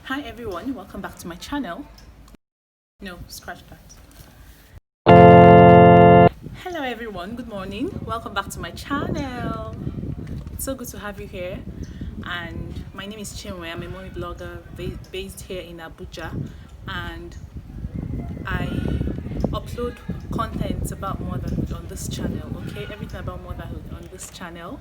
Hi everyone, welcome back to my channel. No, scratch that. Hello everyone, good morning. Welcome back to my channel. It's so good to have you here. And my name is Chinwe. I'm a mommy blogger based here in Abuja, and I upload content about motherhood on this channel. Okay, everything about motherhood on this channel.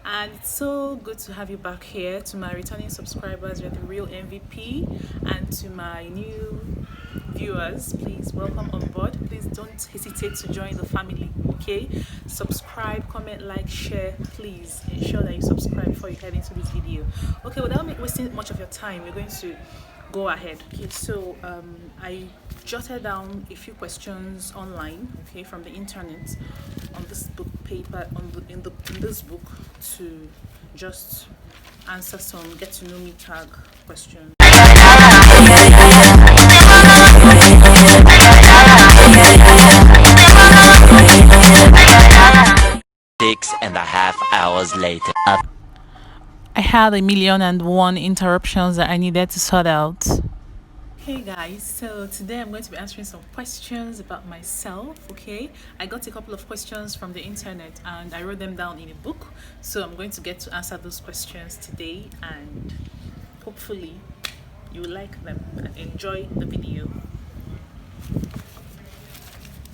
And it's so good to have you back here. To my returning subscribers, you're the real MVP. And to my new viewers, please welcome on board. Please don't hesitate to join the family. Okay, subscribe, comment, like, share. Please ensure that you subscribe before you head into this video. Okay, without wasting much of your time, we're going to go ahead. Okay, so I jotted down a few questions online, okay, from the internet, on this book paper, in this book, to just answer some get to know me tag questions. 6.5 hours later. I had 1,000,001 interruptions that I needed to sort out. Hey guys, so today I'm going to be answering some questions about myself. Okay, I got a couple of questions from the internet and I wrote them down in a book, so I'm going to get to answer those questions today, and hopefully you like them and enjoy the video.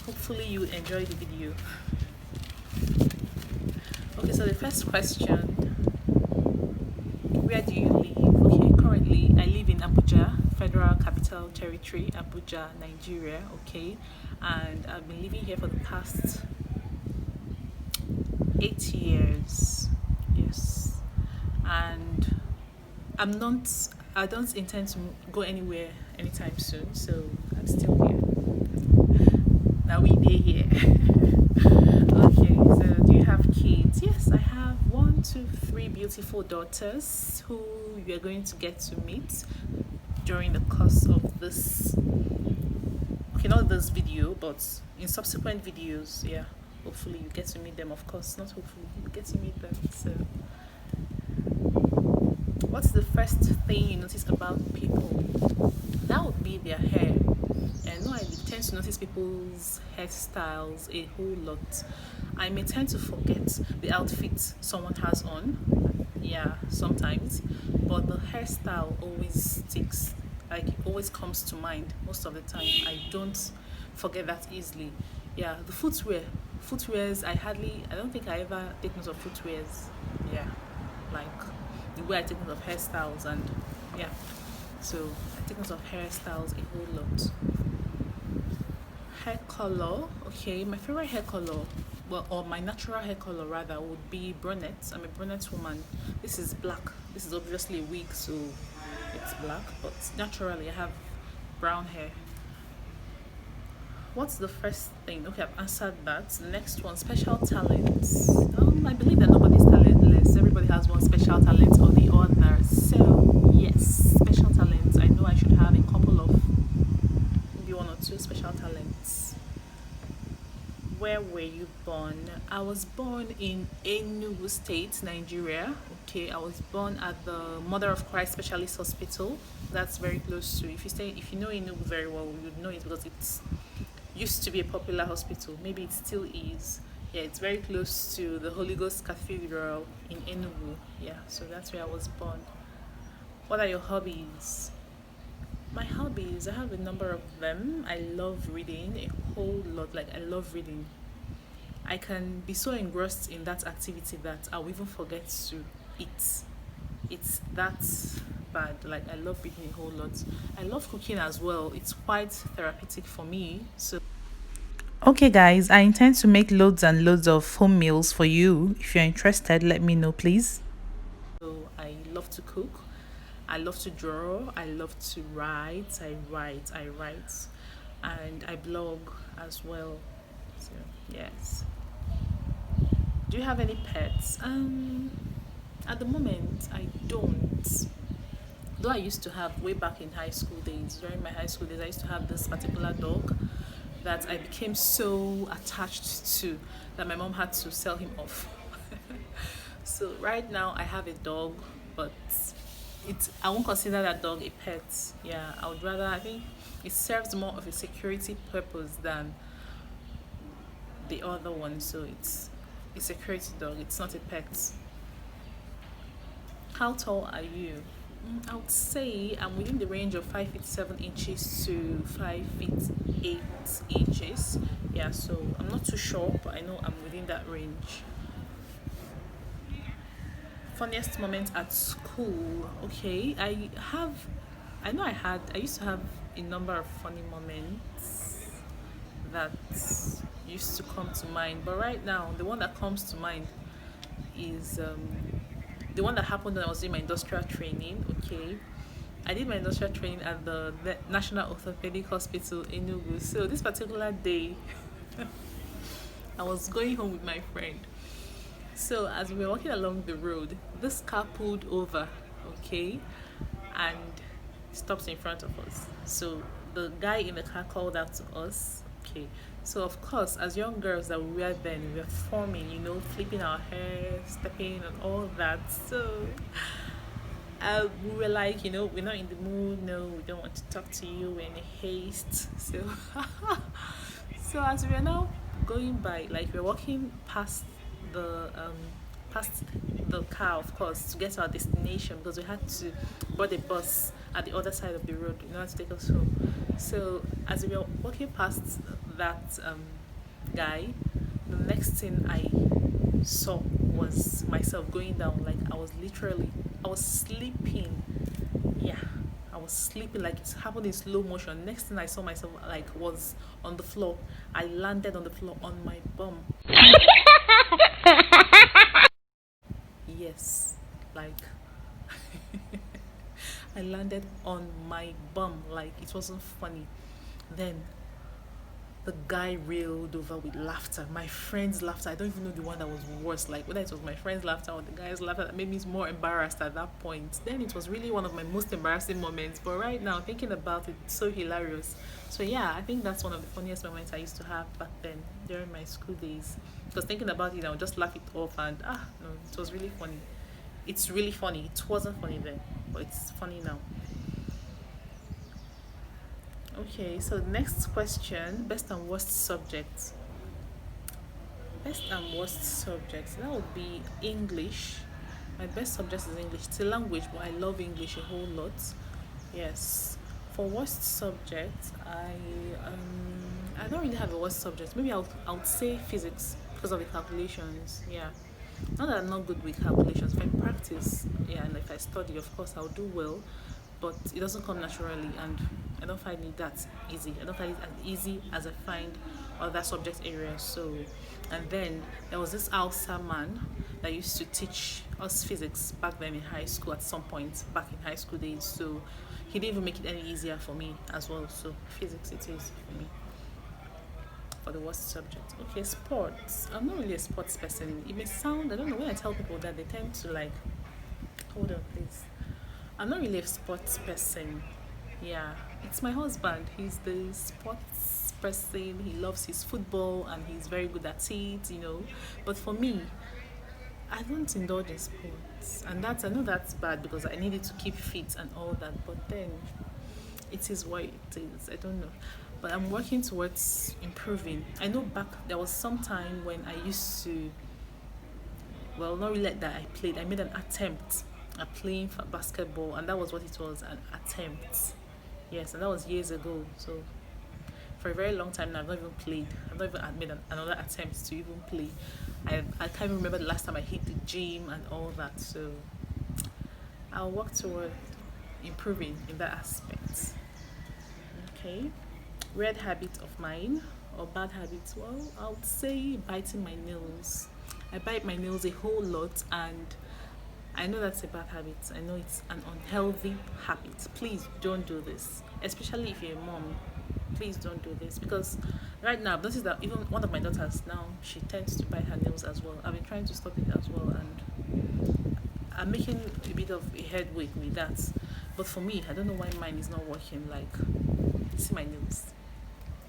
Hopefully you enjoy the video. Okay, so the first question: where do you live? Okay, currently I live in Abuja, Federal Capital Territory, Abuja, Nigeria. Okay, and I've been living here for the past 8 years. Yes, and I don't intend to go anywhere anytime soon, so I'm still here. Now we day here. Okay, so do you have kids? Yes, I have 1, 2, 3 beautiful daughters who you're going to get to meet during the course of this, okay, not this video, but in subsequent videos. Yeah, hopefully you get to meet them. Of course, not hopefully, you get to meet them. So what's the first thing you notice about people? That would be their hair. And no, I tend to notice people's hairstyles a whole lot. I may tend to forget the outfit someone has on, yeah, sometimes, but the hairstyle always sticks. Like, it always comes to mind most of the time. I don't forget that easily. Yeah, the footwears, I don't think I ever take note of footwears. Yeah, like the way I take note of hairstyles, and yeah, so I take note of hairstyles a whole lot. Hair color, okay, my favorite hair color, well, or my natural hair color rather, would be brunette. I'm a brunette woman. This is black. This is obviously a wig, so it's black, but naturally I have brown hair. What's the first thing? Okay, I've answered that. The next one: special talents. I believe that nobody's talentless. Everybody has one special talent or the other. So yes, special talents. I know I should have a couple of, maybe 1 or 2 special talents. Where were you born? I was born in Enugu State, Nigeria. Okay, I was born at the Mother of Christ Specialist Hospital. That's very close to, if you know Enugu very well, you'd know it because it's used to be a popular hospital. Maybe it still is. Yeah, it's very close to the Holy Ghost Cathedral in Enugu. Yeah, so that's where I was born. What are your hobbies? My hobbies, I have a number of them. I love reading a whole lot. Like, I love reading. I can be so engrossed in that activity that I'll even forget to eat. It's that bad. Like, I love reading a whole lot. I love cooking as well. It's quite therapeutic for me. So okay guys, I intend to make loads and loads of home meals for you. If you're interested, let me know, please. So I love to cook. I love to draw. I love to write. I write, and I blog as well. So yes. Do you have any pets? At the moment, I don't. Though I used to have, way back in high school days, during my high school days, I used to have this particular dog that I became so attached to that my mom had to sell him off. So right now I have a dog, but I won't consider that dog a pet. Yeah, I would rather, I think it serves more of a security purpose than the other one. So it's a security dog. It's not a pet. How tall are you? I would say I'm within the range of 5 feet 7 inches to 5 feet 8 inches. Yeah, so I'm not too short, but I know I'm within that range. Funniest moment at school. Okay, I used to have a number of funny moments that used to come to mind, but right now, the one that comes to mind is the one that happened when I was doing my industrial training. Okay, I did my industrial training at the National Orthopedic Hospital in Enugu. So this particular day, I was going home with my friend. So as we were walking along the road, this car pulled over, okay, and stopped in front of us. So the guy in the car called out to us, okay. So of course, as young girls that we were then, we were forming, flipping our hair, stepping and all that. So we were like, we're not in the mood. No, we don't want to talk to you. We're in a haste. So, so as we are now going by, like we're walking past the car, of course, to get to our destination because we had to board a bus at the other side of the road in order to take us home. So as we were walking past that guy, the next thing I saw was myself going down. Like I was sleeping. Yeah, I was sleeping like it happened in slow motion. Next thing I saw myself like was on the floor. I landed on the floor on my bum. Yes, like I landed on my bum. Like it wasn't funny. Then the guy reeled over with laughter. My friend's laughter. I don't even know the one that was worse. Like whether it was my friend's laughter or the guy's laughter that made me more embarrassed at that point. Then it was really one of my most embarrassing moments. But right now, thinking about it, it's so hilarious. So yeah, I think that's one of the funniest moments I used to have back then during my school days. Because thinking about it, I would just laugh it off and no, it was really funny. It's really funny. It wasn't funny then, but it's funny now. Okay, so the next question, best and worst subjects. Best and worst subjects. That would be English. My best subject is English. It's a language, but I love English a whole lot. Yes. For worst subject, I don't really have a worst subject. Maybe I would say physics because of the calculations. Yeah. Not that I'm not good with calculations. If I practice, yeah, and if I study, of course, I'll do well. But it doesn't come naturally, and I don't find it that easy. I don't find it as easy as I find other subject areas. So, and then there was this Hausa man that used to teach us physics back then in high school at some point back in high school days. So he didn't even make it any easier for me as well. So physics it is for me for the worst subject. Okay, sports. I'm not really a sports person. It may sound, I don't know, when I tell people that they tend to like, hold on please. I'm not really a sports person. Yeah, it's my husband. He's the sports person. He loves his football and he's very good at it. But for me, I don't indulge in sports. And I know that's bad because I needed to keep fit and all that. But then it is what it is. I don't know. But I'm working towards improving. I know back there was some time when I used to, well, not really like that I played. I made an attempt at playing for basketball, and that was what it was, an attempt. Yes, and that was years ago. So for a very long time now, I've not even played. I've not even made another attempt to even play. I can't even remember the last time I hit the gym and all that. So I'll work toward improving in that aspect. Okay. Weird habit of mine or bad habits? Well, I would say biting my nails. I bite my nails a whole lot, and I know that's a bad habit. I know it's an unhealthy habit. Please don't do this, especially if you're a mom. Please don't do this because right now I've noticed that even one of my daughters now she tends to bite her nails as well. I've been trying to stop it as well, and I'm making a bit of a headway with that. But for me, I don't know why mine is not working. Like, see my nails.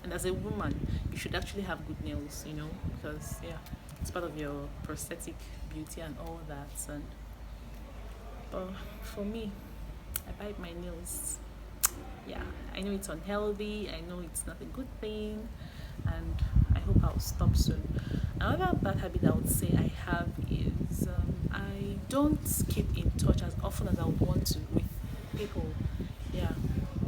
And as a woman, you should actually have good nails, because yeah, it's part of your prosthetic beauty and all that. And but for me, I bite my nails. Yeah, I know it's unhealthy. I know it's not a good thing, and I hope I'll stop soon. Another bad habit I would say I have is I don't keep in touch as often as I would want to with people. Yeah,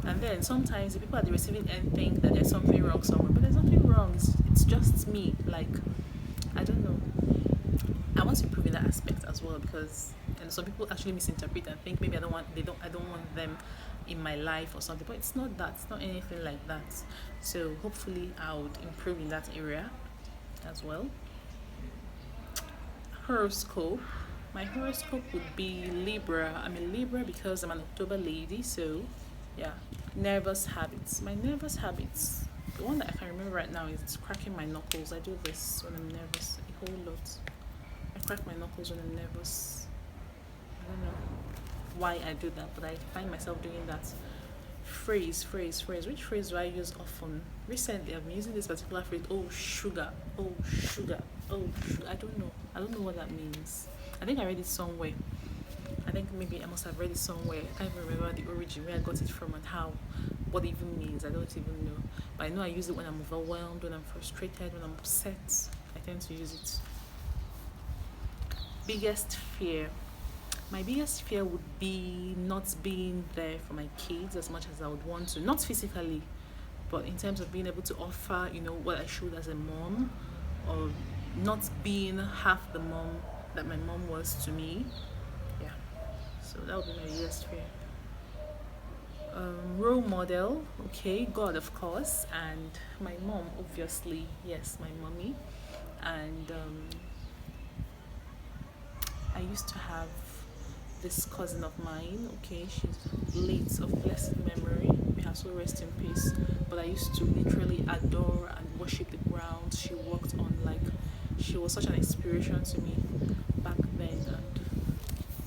and then sometimes the people at the receiving end think that there's something wrong somewhere, but there's nothing wrong. It's just me. Like, I don't know. I want to improve in that aspect as well, because and some people actually misinterpret and think maybe I don't want them in my life or something, but it's not that. It's not anything like that. So hopefully I would improve in that area as well. Horoscope. My horoscope would be Libra. I'm a Libra because I'm an October lady, so yeah. Nervous habits. My nervous habits. The one that I can remember right now is cracking my knuckles. I do this when I'm nervous a whole lot. I crack my knuckles when I'm nervous. I don't know why I do that, but I find myself doing that. Phrase. Which phrase do I use often? Recently, I've been using this particular phrase. Oh, sugar. Oh, sugar. Oh, sugar. I don't know. I don't know what that means. I think I read it somewhere. I think maybe I must have read it somewhere. I can't even remember the origin, where I got it from, and how, what it even means. I don't even know. But I know I use it when I'm overwhelmed, when I'm frustrated, when I'm upset. I tend to use it. Biggest fear. My biggest fear would be not being there for my kids as much as I would want to. Not physically, but in terms of being able to offer, what I should as a mom, or not being half the mom that my mom was to me. Yeah. So that would be my biggest fear. Role model, okay, God, of course, and my mom, obviously. Yes, my mommy. And I used to have this cousin of mine, okay, she's late, of blessed memory, may her soul rest in peace, but I used to literally adore and worship the ground she walked on. Like, she was such an inspiration to me back then, and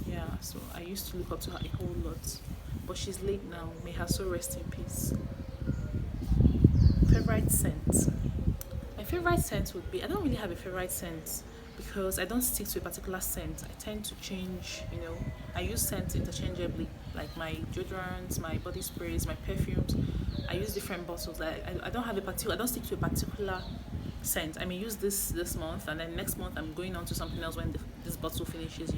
yeah, so I used to look up to her a whole lot, but she's late now, may her soul rest in peace. Favorite scent. My favorite scent would be, I don't really have a favorite scent, because I don't stick to a particular scent. I tend to change, I use scents interchangeably, like my deodorants, my body sprays, my perfumes. I use different bottles. I don't have I don't stick to a particular scent. I may use this month, and then next month I'm going on to something else when this bottle finishes.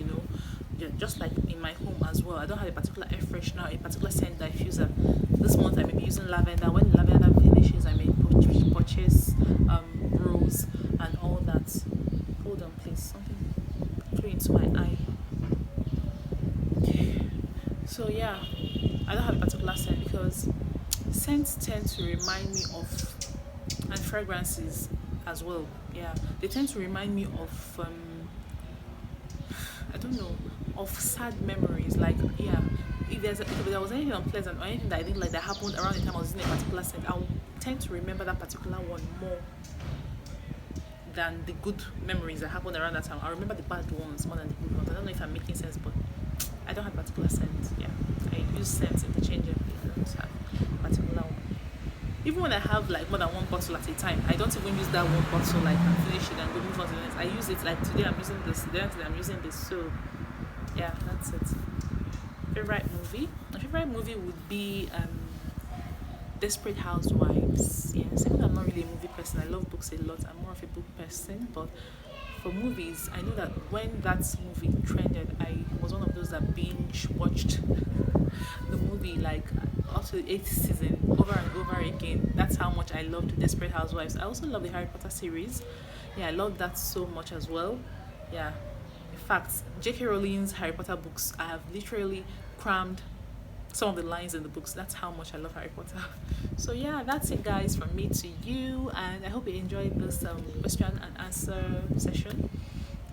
Yeah, just like in my home as well. I don't have a particular air freshener, a particular scent that I use. This month I may be using lavender. When lavender finishes, I may purchase rose and all that. Hold on, please. Something flew into my eye. So yeah, I don't have a particular scent, because scents tend to remind me of, and fragrances as well. Yeah, they tend to remind me of I don't know, of sad memories. Like, yeah, if there was anything unpleasant or anything that I didn't like that happened around the time I was using a particular scent, I would tend to remember that particular one more than the good memories that happened around that time. I remember the bad ones more than the good ones. I don't know if I'm making sense, but I don't have a particular scent. Yeah, I use scents interchangeably. I don't have a particular one. Even when I have like more than one bottle at a time, I don't even use that one bottle like and finish it and go move on to the next. I use it like today I'm using this, the next day I'm using this. So yeah, that's it. Favorite movie? My favorite movie would be Desperate Housewives. Yes, even though I'm not really a movie person, I love books a lot. I'm more of a book person, but for movies, I know that when that movie trended, I was one of those that binge watched the movie like up to the 8th season over and over again. That's how much I loved Desperate Housewives. I also love the Harry Potter series. Yeah, I love that so much as well. Yeah, in fact, J.K. Rowling's Harry Potter books, I have literally crammed some of the lines in the books. That's how much I love Harry Potter. So yeah, that's it, guys, from me to you, and I hope you enjoyed this question and answer session.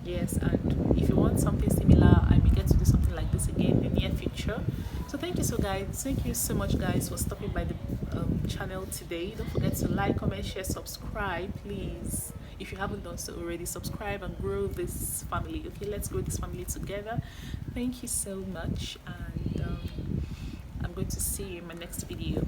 Yes, and if you want something similar, I may get to do something like this again in the near future. So thank you so much, guys, for stopping by the channel today. Don't forget to like, comment, share, subscribe, please. If you haven't done so already, subscribe and grow this family. Okay, let's grow this family together. Thank you so much, and I'm going to see you in my next video.